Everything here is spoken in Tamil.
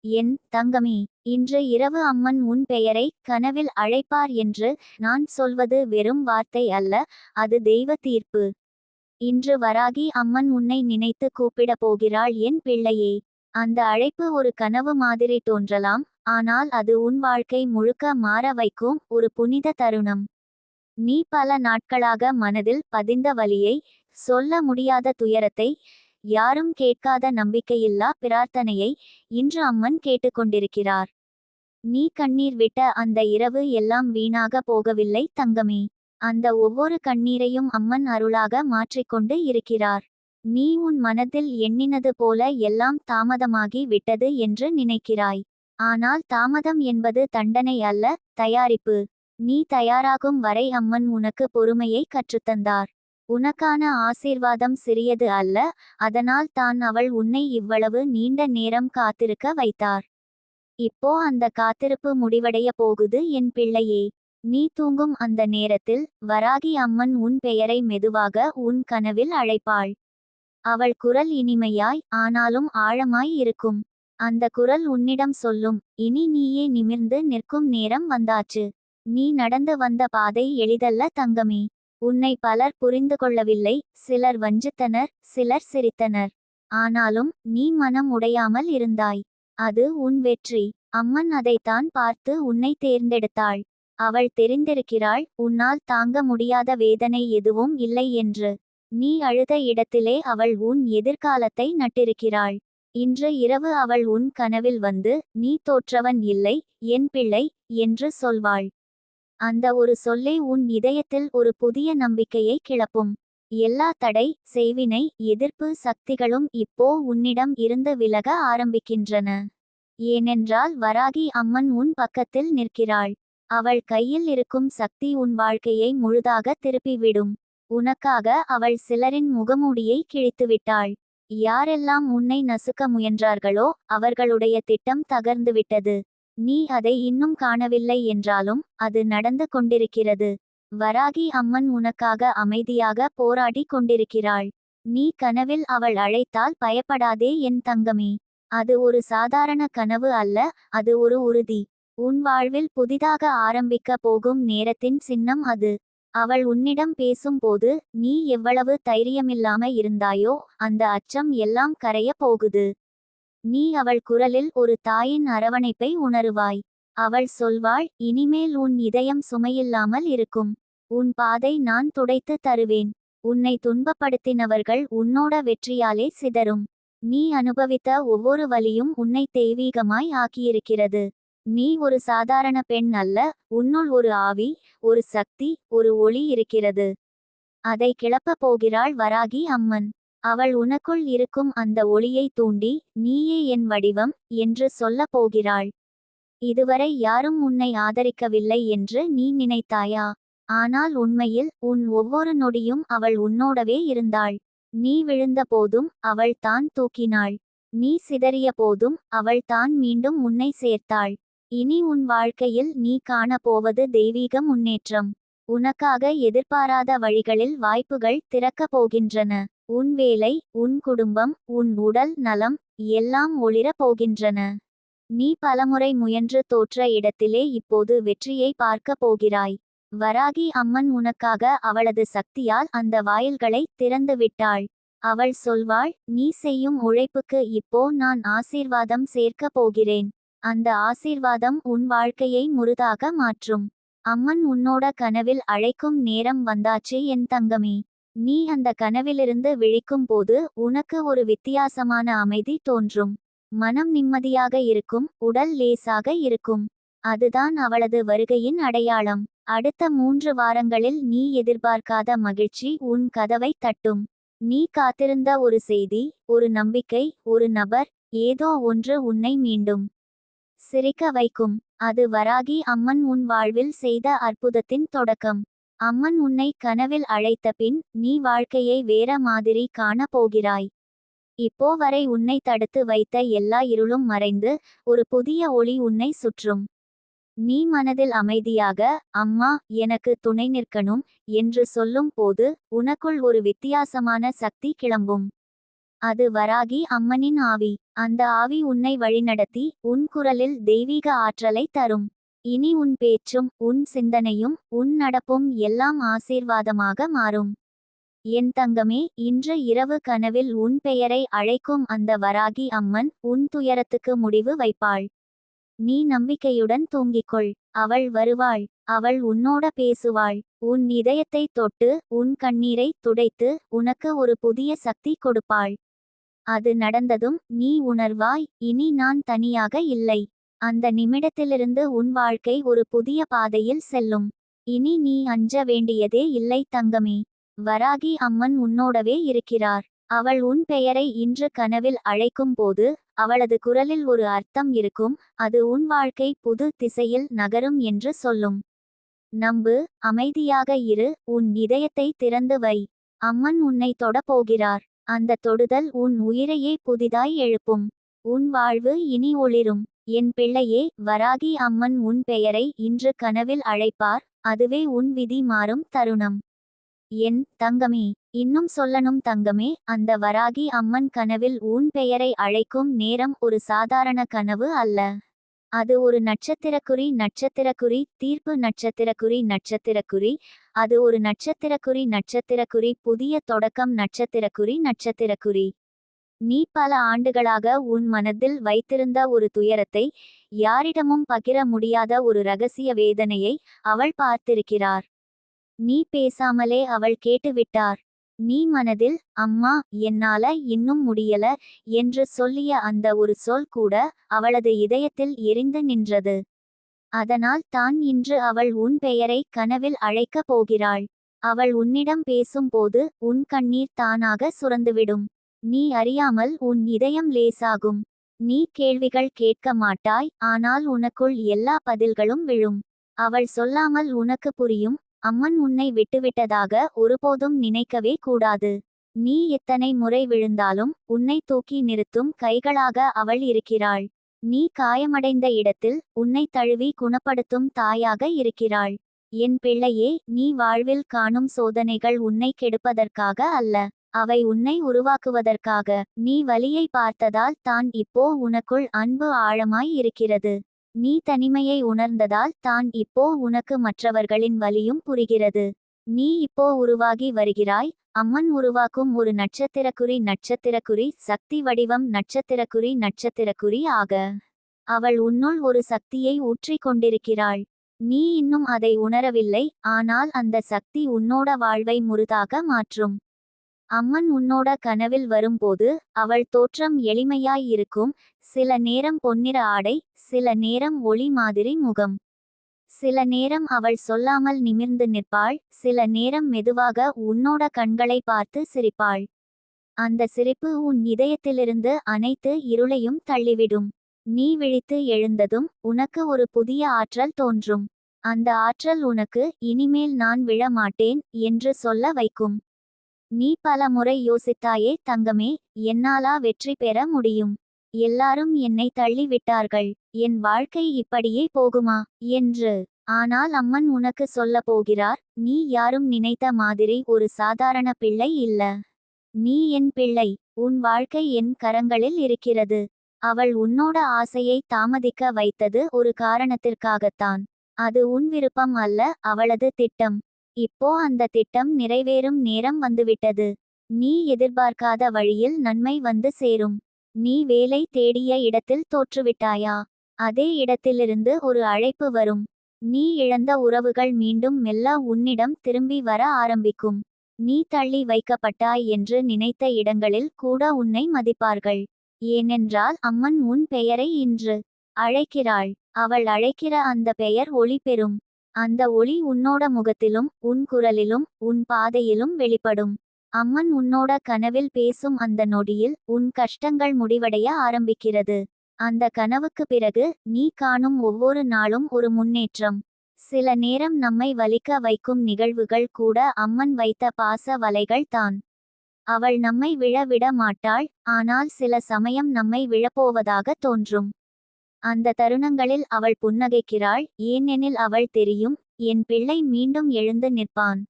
என் தங்கமே, இன்று இரவு அம்மன் உன் பெயரை கனவில் அழைப்பார் என்று நான் சொல்வது வெறும் வார்த்தை அல்ல, அது தெய்வ தீர்ப்பு. இன்று வராகி அம்மன் உன்னை நினைத்து கூப்பிடப் போகிறாள் என் பிள்ளையே. அந்த அழைப்பு ஒரு கனவு மாதிரி தோன்றலாம், ஆனால் அது உன் வாழ்க்கை முழுக்க மாற வைக்கும் ஒரு புனித தருணம். நீ பல நாட்களாக மனதில் பதிந்த வலியை, சொல்ல முடியாத துயரத்தை, யாரும் கேட்காத நம்பிக்கையில்லா பிரார்த்தனையை இன்று அம்மன் கேட்டுக்கொண்டிருக்கிறார். நீ கண்ணீர் விட்ட அந்த இரவு எல்லாம் வீணாக போகவில்லை தங்கமே. அந்த ஒவ்வொரு கண்ணீரையும் அம்மன் அருளாக மாற்றிக்கொண்டு இருக்கிறார். நீ உன் மனதில் எண்ணினது போல எல்லாம் தாமதமாகி விட்டது என்று நினைக்கிறாய். ஆனால் தாமதம் என்பது தண்டனை அல்ல, தயாரிப்பு. நீ தயாராகும் வரை அம்மன் உனக்கு பொறுமையை கற்றுத்தந்தார். உனக்கான ஆசீர்வாதம் சிறியது அல்ல, அதனால் தான் அவள் உன்னை இவ்வளவு நீண்ட நேரம் காத்திருக்க வைத்தார். இப்போ அந்த காத்திருப்பு முடிவடைய போகுது என் பிள்ளையே. நீ தூங்கும் அந்த நேரத்தில் வராகி அம்மன் உன் பெயரை மெதுவாக உன் கனவில் அழைப்பாள். அவள் குரல் இனிமையாய் ஆனாலும் ஆழமாய் இருக்கும். அந்த குரல் உன்னிடம் சொல்லும், இனி நீயே நிமிர்ந்து நிற்கும் நேரம் வந்தாச்சு. நீ நடந்து வந்த பாதை எளிதல்ல தங்கமே. உன்னை பலர் புரிந்து கொள்ளவில்லை, சிலர் வஞ்சித்தனர், சிலர் சிரித்தனர். ஆனாலும் நீ மனம் உடையாமல் இருந்தாய். அது உன் வெற்றி. அம்மன் அதைத்தான் பார்த்து உன்னை தேர்ந்தெடுத்தாள். அவள் தெரிந்திருக்கிறாள், உன்னால் தாங்க முடியாத வேதனை எதுவும் இல்லை என்று. நீ அழுத இடத்திலே அவள் உன் எதிர்காலத்தை நட்டிருக்கிறாள். இன்று இரவு அவள் உன் கனவில் வந்து, நீ தோற்றவன் இல்லை, என் பிள்ளை என்று சொல்வாள். அந்த ஒரு சொல்லே உன் இதயத்தில் ஒரு புதிய நம்பிக்கையை கிளப்பும். எல்லா தடை, செய்வினை, எதிர்ப்பு சக்திகளும் இப்போ உன்னிடம் இருந்து விலக ஆரம்பிக்கின்றன. ஏனென்றால் வராகி அம்மன் உன் பக்கத்தில் நிற்கிறாள். அவள் கையில் இருக்கும் சக்தி உன் வாழ்க்கையை முழுதாக திருப்பிவிடும். உனக்காக அவள் சிலரின் முகமூடியை கிழித்துவிட்டாள். யாரெல்லாம் உன்னை நசுக்க முயன்றார்களோ அவர்களுடைய திட்டம் தகர்ந்துவிட்டது. நீ அதை இன்னும் காணவில்லை என்றாலும் அது நடந்து கொண்டிருக்கிறது. வராகி அம்மன் உனக்காக அமைதியாக போராடி கொண்டிருக்கிறாள். நீ கனவில் அவள் அழைத்தால் பயப்படாதே என் தங்கமே. அது ஒரு சாதாரண கனவு அல்ல, அது ஒரு உறுதி. உன் வாழ்வில் புதிதாக ஆரம்பிக்க போகும் நேரத்தின் சின்னம் அது. அவள் உன்னிடம் பேசும்போது நீ எவ்வளவு தைரியமில்லாம இருந்தாயோ அந்த அச்சம் எல்லாம் கரைய போகுது. நீ அவள் குரலில் ஒரு தாயின் அரவணைப்பை உணருவாய். அவள் சொல்வாள், இனிமேல் உன் இதயம் சுமையில்லாமல் இருக்கும். உன் பாதை நான் துடைத்து தருவேன். உன்னை துன்பப்படுத்தினவர்கள் உன்னோட வெற்றியாலே சிதறும். நீ அனுபவித்த ஒவ்வொரு வலியும் உன்னை தெய்வீகமாய் ஆக்கியிருக்கிறது. நீ ஒரு சாதாரண பெண் அல்ல, உன்னுள் ஒரு ஆவி, ஒரு சக்தி, ஒரு ஒளி இருக்கிறது. அதை கிளப்பப் போகிறாள் வராகி அம்மன். அவள் உனக்குள் இருக்கும் அந்த ஒளியை தூண்டி, நீயே என் வடிவம் என்று சொல்லப் போகிறாள். இதுவரை யாரும் உன்னை ஆதரிக்கவில்லை என்று நீ நினைத்தாயா? ஆனால் உண்மையில் உன் ஒவ்வொரு நொடியும் அவள் உன்னோடவே இருந்தாள். நீ விழுந்த போதும் அவள் தான் தூக்கினாள். நீ சிதறிய போதும் அவள் தான் மீண்டும் உன்னை சேர்த்தாள். இனி உன் வாழ்க்கையில் நீ காணப்போவது தெய்வீக முன்னேற்றம். உனக்காக எதிர்பாராத வழிகளில் வாய்ப்புகள் திறக்கப் போகின்றன. உன் வேலை, உன் குடும்பம், உன் உடல் நலம் எல்லாம் ஒளிரப் போகின்றன. நீ பலமுறை முயன்று தோற்ற இடத்திலே இப்போது வெற்றியை பார்க்க போகிறாய். வராகி அம்மன் உனக்காக அவளது சக்தியால் அந்த வாயில்களை திறந்து விட்டாள். அவள் சொல்வாள், நீ செய்யும் உழைப்புக்கு இப்போ நான் ஆசீர்வாதம் சேர்க்கப் போகிறேன். அந்த ஆசீர்வாதம் உன் வாழ்க்கையை முழுதாக மாற்றும். அம்மன் உன்னோட கனவில் அழைக்கும் நேரம் வந்தாச்சு என் தங்கமே. நீ அந்த கனவிலிருந்து விழிக்கும் போது உனக்கு ஒரு வித்தியாசமான அமைதி தோன்றும். மனம் நிம்மதியாக இருக்கும், உடல் லேசாக இருக்கும். அதுதான் அவளது வருகையின் அடையாளம். அடுத்த 3 வாரங்களில் நீ எதிர்பார்க்காத மகிழ்ச்சி உன் கதவை தட்டும். நீ காத்திருந்த ஒரு செய்தி, ஒரு நம்பிக்கை, ஒரு நபர், ஏதோ ஒன்று உன்னை மீண்டும் சிரிக்க வைக்கும். அது வராகி அம்மன் உன் வாழ்வில் செய்த அற்புதத்தின் தொடக்கம். அம்மன் உன்னை கனவில் அழைத்த பின் நீ வாழ்க்கையை வேற மாதிரி காண போகிறாய். இப்போ வரை உன்னை தடுத்து வைத்த எல்லா இருளும் மறைந்து ஒரு புதிய ஒளி உன்னை சுற்றும். நீ மனதில் அமைதியாக, அம்மா எனக்கு துணை நிற்கணும் என்று சொல்லும் போது உனக்குள் ஒரு வித்தியாசமான சக்தி கிளம்பும். அது வராகி அம்மனின் ஆவி. அந்த ஆவி உன்னை வழிநடத்தி உன் குரலில் தெய்வீக ஆற்றலை தரும். இனி உன் பேச்சும் உன் சிந்தனையும் உன் நடப்பும் எல்லாம் ஆசீர்வாதமாக மாறும். என் தங்கமே, இன்று இரவு கனவில் உன் பெயரை அழைக்கும் அந்த வராகி அம்மன் உன் துயரத்துக்கு முடிவு வைப்பாள். நீ நம்பிக்கையுடன் தூங்கிக்கொள். அவள் வருவாள். அவள் உன்னோட பேசுவாள். உன் இதயத்தை தொட்டு உன் கண்ணீரை துடைத்து உனக்கு ஒரு புதிய சக்தி கொடுப்பாள். அது நடந்ததும் நீ உணர்வாய், இனி நான் தனியாக இல்லை. அந்த நிமிடத்திலிருந்து உன் வாழ்க்கை ஒரு புதிய பாதையில் செல்லும். இனி நீ அஞ்ச வேண்டியதே இல்லை தங்கமே. வராகி அம்மன் உன்னோடவே இருக்கிறார். அவள் உன் பெயரை இன்று கனவில் அழைக்கும் போது அவளது குரலில் ஒரு அர்த்தம் இருக்கும். அது உன் வாழ்க்கை புது திசையில் நகரும் என்று சொல்லும். நம்பு, அமைதியாக இரு, உன் இதயத்தை திறந்து வை. அம்மன் உன்னை தொடப் போகிறார். அந்த தொடுதல் உன் உயிரையே புதிதாய் எழுப்பும். உன் வாழ்வு இனி ஒளிரும். என் பிள்ளையே, வராகி அம்மன் உன் பெயரை இன்று கனவில் அழைப்பார். அதுவே உன் விதி மாறும் தருணம். என் தங்கமே, இன்னும் சொல்லணும் தங்கமே, அந்த வராகி அம்மன் கனவில் உன் பெயரை அழைக்கும் நேரம் ஒரு சாதாரண கனவு அல்ல. அது ஒரு நட்சத்திரக்குறி தீர்ப்பு நட்சத்திரக்குறி. அது ஒரு நட்சத்திரக்குறி புதிய தொடக்கம் நட்சத்திரக்குறி. நீ பல ஆண்டுகளாக உன் மனதில் வைத்திருந்த ஒரு துயரத்தை, யாரிடமும் பகிர முடியாத ஒரு ரகசிய வேதனையை அவள் பார்த்திருக்கிறார். நீ பேசாமலே அவள் கேட்டுவிட்டார். நீ மனதில் அம்மா, என்னால இன்னும் முடியல என்று சொல்லிய அந்த ஒரு சொல் கூட அவளது இதயத்தில் எரிந்து நின்றது. அதனால் தான் இன்று அவள் உன் பெயரை கனவில் அழைக்கப் போகிறாள். அவள் உன்னிடம் பேசும்போது உன் கண்ணீர் தானாக சுரந்துவிடும். நீ அறியாமல் உன் இதயம் லேசாகும். நீ கேள்விகள் கேட்க மாட்டாய், ஆனால் உனக்குள் எல்லா பதில்களும் விழும். அவள் சொல்லாமல் உனக்கு புரியும். அம்மன் உன்னை விட்டுவிட்டதாக ஒருபோதும் நினைக்கவே கூடாது. நீ எத்தனை முறை விழுந்தாலும் உன்னை தூக்கி நிறுத்தும் கைகளாக அவள் இருக்கிறாள். நீ காயமடைந்த இடத்தில் உன்னை தழுவி குணப்படுத்தும் தாயாக இருக்கிறாள். என் பிள்ளையே, நீ வாழ்வில் காணும் சோதனைகள் உன்னை கெடுப்பதற்காக அல்ல. அவை உன்னை உருவாக்குவதற்காக. நீ வலியை பார்த்ததால் தான் இப்போ உனக்குள் அன்பு ஆழமாய் இருக்கிறது. நீ தனிமையை உணர்ந்ததால் தான் இப்போ உனக்கு மற்றவர்களின் வலியும் புரிகிறது. நீ இப்போ உருவாகி வருகிறாய். அம்மன் உருவாக்கும் ஒரு நட்சத்திரக்குறி சக்தி வடிவம் நட்சத்திரக்குறி ஆக. அவள் உன்னுள் ஒரு சக்தியை ஊற்றிக் கொண்டிருக்கிறாள். நீ இன்னும் அதை உணரவில்லை, ஆனால் அந்த சக்தி உன்னோட வாழ்வை முழுதாக மாற்றும். அம்மன் உன்னோட கனவில் வரும்போது அவள் தோற்றம் எளிமையாய் இருக்கும். சில நேரம் பொன்னிற ஆடை, சில நேரம் ஒளி மாதிரி முகம். சில நேரம் அவள் சொல்லாமல் நிமிர்ந்து நிற்பாள், சில நேரம் மெதுவாக உன்னோட கண்களை பார்த்து சிரிப்பாள். அந்த சிரிப்பு உன் இதயத்திலிருந்து அனைத்து இருளையும் தள்ளிவிடும். நீ விழித்து எழுந்ததும் உனக்கு ஒரு புதிய ஆற்றல் தோன்றும். அந்த ஆற்றல் உனக்கு இனிமேல் நான் விழ மாட்டேன் என்று சொல்ல வைக்கும். நீ பல முறை யோசித்தாயே தங்கமே, என்னாலா வெற்றி பெற முடியும்? எல்லாரும் என்னை தள்ளிவிட்டார்கள். என் வாழ்க்கை இப்படியே போகுமா என்று. ஆனால் அம்மன் உனக்கு சொல்ல போகிறார், நீ யாரும் நினைத்த மாதிரி ஒரு சாதாரண பிள்ளை இல்ல. நீ என் பிள்ளை. உன் வாழ்க்கை என் கரங்களில் இருக்கிறது. அவள் உன்னோட ஆசையை தாமதிக்க வைத்தது ஒரு காரணத்திற்காகத்தான். அது உன் விருப்பம் அல்ல, அவளது திட்டம். இப்போ அந்த திட்டம் நிறைவேறும் நேரம் வந்துவிட்டது. நீ எதிர்பார்க்காத வழியில் நன்மை வந்து சேரும். நீ வேலை தேடிய இடத்தில் தோற்றுவிட்டாயா? அதே இடத்திலிருந்து ஒரு அழைப்பு வரும். நீ இழந்த உறவுகள் மீண்டும் மெல்ல உன்னிடம் திரும்பி வர ஆரம்பிக்கும். நீ தள்ளி வைக்கப்பட்டாய் என்று நினைத்த இடங்களில் கூட உன்னை மதிப்பார்கள். ஏனென்றால் அம்மன் உன் பெயரை இன்று அழைக்கிறாள். அவள் அழைக்கிற அந்த பெயர் ஒளி பெறும். அந்த ஒளி உன்னோட முகத்திலும் உன் குரலிலும் உன் பாதையிலும் வெளிப்படும். அம்மன் உன்னோட கனவில் பேசும் அந்த நொடியில் உன் கஷ்டங்கள் முடிவடைய ஆரம்பிக்கிறது. அந்த கனவுக்கு பிறகு நீ காணும் ஒவ்வொரு நாளும் ஒரு முன்னேற்றம். சில நேரம் நம்மை வலிக்க வைக்கும் நிகழ்வுகள் கூட அம்மன் வைத்த பாச வலைகள் தான். அவள் நம்மை விழ விட மாட்டாள், ஆனால் சில சமயம் நம்மை விழப்போவதாக தோன்றும். அந்த தருணங்களில் அவள் புன்னகைக்கிறாள், ஏனெனில் அவள் தெரியும், என் பிள்ளை மீண்டும் எழுந்து நிற்பான்.